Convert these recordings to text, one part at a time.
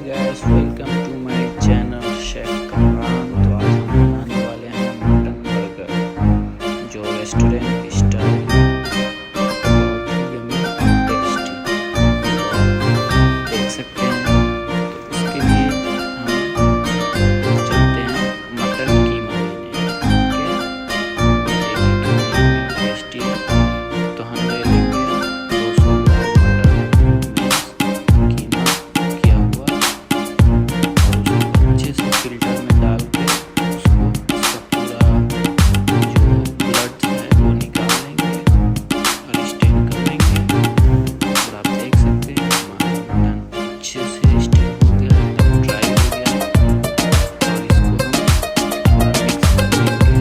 Guys, welcome to my channel chef Kamran. तो आज हम बनाने वाले हैं मटन बर्गर, जो रेस्टोरेंट स्टाइल यम्मी टेस्टी देख सकते हैं। तो उसके लिए हम चलते हैं मटन कीमा लेने। टेस्टी है तो हम ले लेंगे 200 ग्राम मटन कीमा किया हुआ, अच्छे से फिल्टर में डाल के उसको उसका पूरा जो ब्लड है वो निकाल लेंगे और स्टेन कर लेंगे। और आप देख सकते हैं हमारा मटन अच्छे से स्टेन हो गया, एकदम ड्राई हो गया। और इसको हम थोड़ा मिक्स कर लेंगे।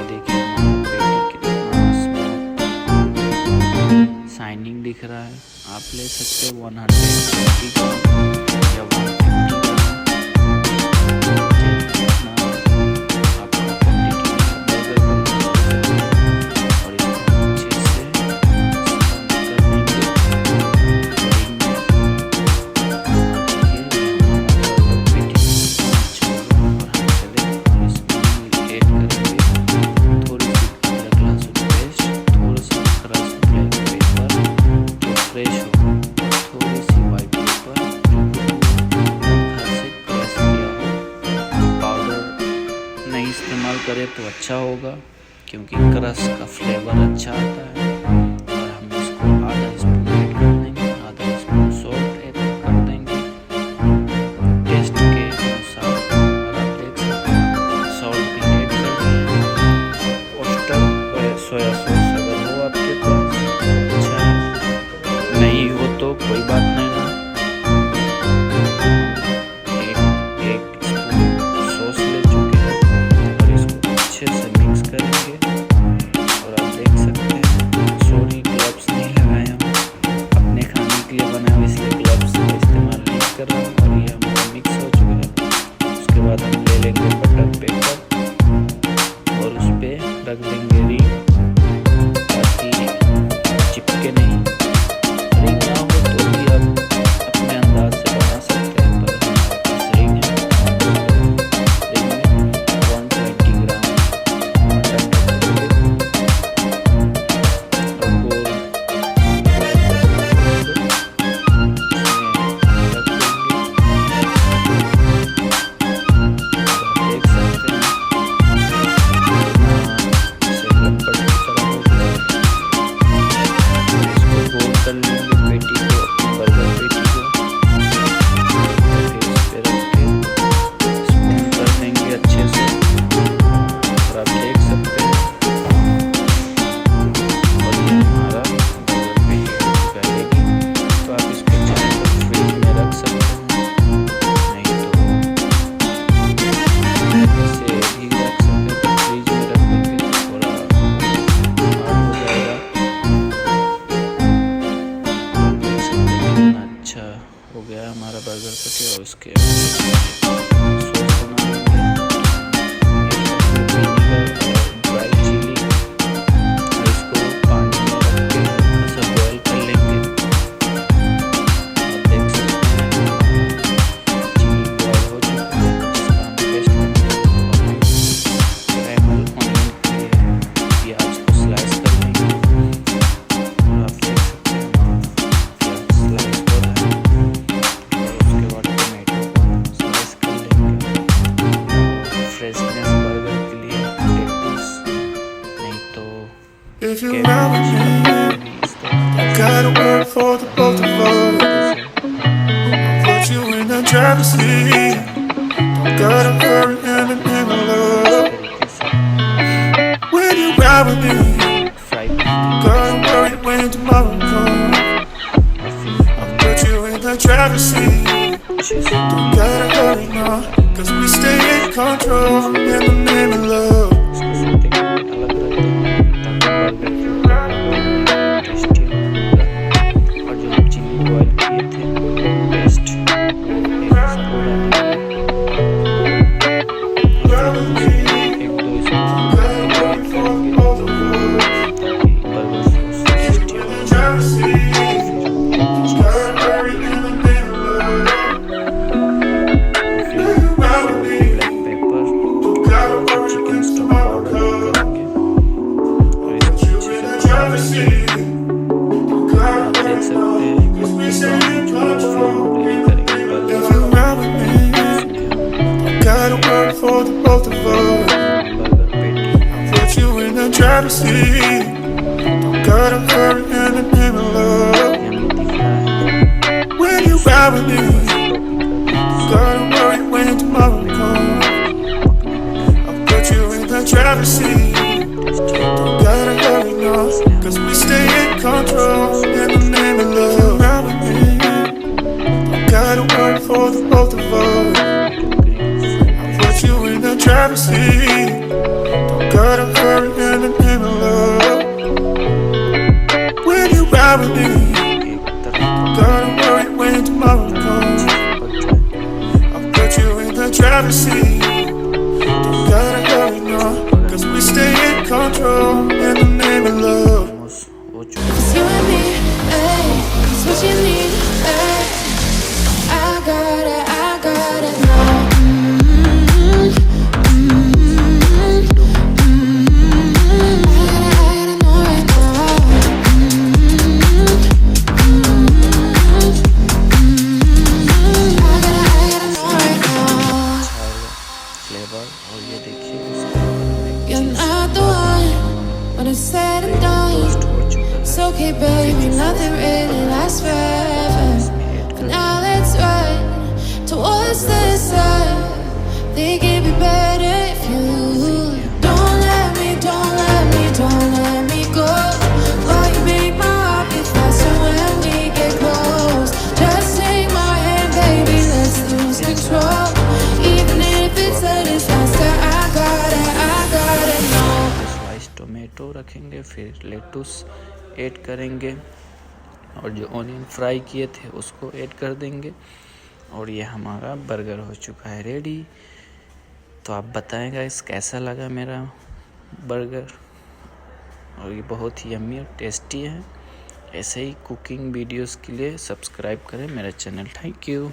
देख सकते हैं कितना शाइनिंग दिख रहा है। आप ले सकते हो 120 ग्राम या 150 इस्तेमाल करें तो अच्छा होगा, क्योंकि क्रश का फ्लेवर अच्छा आता है। और हम इसको आधा स्पून ऐड कर देंगे, आधा स्पून सॉल्ट ऐड कर देंगे टेस्ट के अनुसार। और आप देख सकते हैं सॉल्ट भी ऐड कर दिए। ऑयस्टर सोया सॉस अगर हो आपके पास तो अच्छा है, नहीं हो तो कोई बात नहीं ना। एक स्पून सॉस ले चुके हैं और इसको अच्छे से मिक्स करेंगे। और आप देख सकते हैं, सॉरी ग्लव्स नहीं लगाए हम, अपने खाने के लिए बनाए हुए इसलिए ग्लव्स का इस्तेमाल नहीं कर रहा हूँ। और ये हमारा मिक्स हो चुका है। उसके बाद हम ले लेंगे बटर पेपर और उस पर रख देंगे रिंग, ताकि चिपके नहीं। रिंग ना हो तो भी आप अपने अंदाज से बना सकते हैं, पर हमारे पास रिंग है। रिंग में 120 ग्राम मटन रख देंगे और गोल देख सकते हैं if you ride with me, gotta work for the both of us. I'll put you in the driver's seat. Don't gotta hurry and in the love. When you ride with me, gotta worry when tomorrow comes. I'll put you in the driver's seat. Don't gotta hurry now, cause we stay in control in the name of love. For the both of us, I'll put you in the driver's seat. Don't gotta hurry and in love. When you ride with me, gotta worry when tomorrow comes. I'll put you in the driver's seat. Don't gotta hurry now, cause we stay in control in the name of love. Ride with me, don't gotta worry for the both of us. You in the driver's seat. Don't gotta hurry and in love. When you ride with me, don't gotta worry when tomorrow comes. I'll put you in the driver's seat. Don't gotta hurry now, cause we stay in control in the name of love. It's you and me, ay, it's what you need, ay. I got it now. You're not the one when it's said and done. It's okay, baby, nothing really lasts forever. But now let's run towards the sun. Think it'd be better if you don't let me go. While you make my heart beat faster when we get close. Just take my hand, baby, let's lose control. Even if it's a disaster, I got it now. Slice tomato रखेंगे, फिर lettuce add करेंगे और जो onion fry किए थे उसको add कर देंगे और ये हमारा बर्गर हो चुका है रेडी। तो आप बताएं गाइस कैसा लगा मेरा बर्गर, और ये बहुत ही यम्मी और टेस्टी है। ऐसे ही कुकिंग वीडियोस के लिए सब्सक्राइब करें मेरा चैनल। Thank you.